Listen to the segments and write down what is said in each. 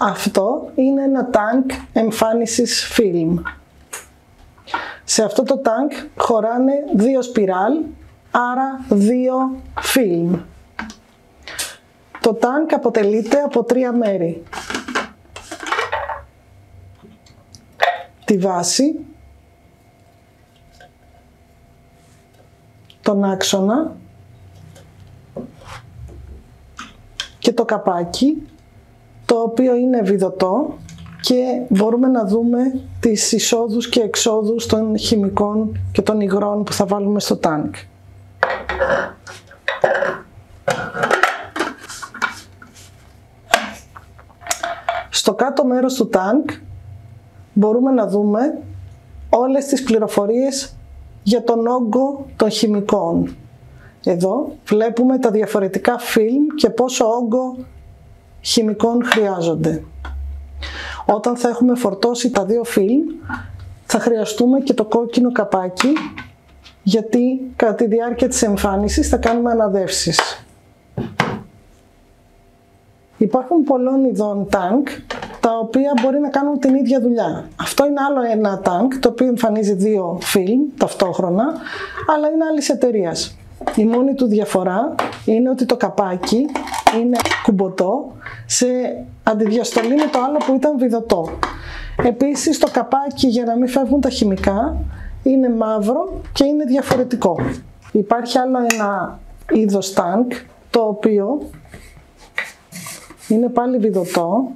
Αυτό είναι ένα τάγκ εμφάνισης film. Σε αυτό το τάγκ χωράνε 2 σπιράλ, άρα 2 film. Το τάγκ αποτελείται από 3 μέρη. Τη βάση, τον άξονα και το καπάκι, το οποίο είναι βιδωτό και μπορούμε να δούμε τις εισόδους και εξόδους των χημικών και των υγρών που θα βάλουμε στο τάγκ. Στο κάτω μέρος του τάγκ μπορούμε να δούμε όλες τις πληροφορίες για τον όγκο των χημικών. Εδώ βλέπουμε τα διαφορετικά φιλμ και πόσο όγκο χημικών χρειάζονται. Όταν θα έχουμε φορτώσει τα 2 φιλμ, θα χρειαστούμε και το κόκκινο καπάκι, γιατί κατά τη διάρκεια της εμφάνισης θα κάνουμε αναδεύσεις. Υπάρχουν πολλών ειδών τάγκ, τα οποία μπορεί να κάνουν την ίδια δουλειά. Αυτό είναι άλλο ένα τάγκ, το οποίο εμφανίζει 2 φιλμ ταυτόχρονα, αλλά είναι άλλης εταιρείας. Η μόνη του διαφορά είναι ότι το καπάκι είναι κουμποτό σε αντιδιαστολή με το άλλο που ήταν βιδωτό. Επίσης το καπάκι, για να μην φεύγουν τα χημικά, είναι μαύρο και είναι διαφορετικό. Υπάρχει άλλο ένα είδος τάγκ, το οποίο είναι πάλι βιδωτό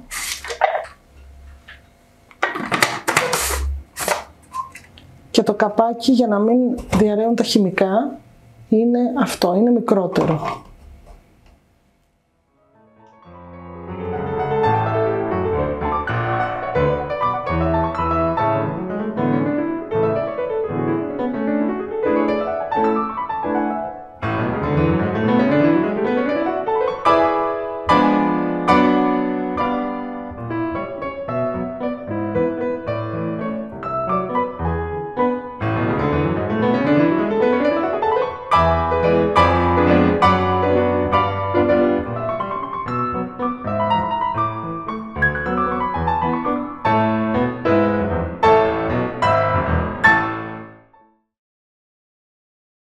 και το καπάκι, για να μην διαρρέουν τα χημικά, είναι αυτό, είναι μικρότερο.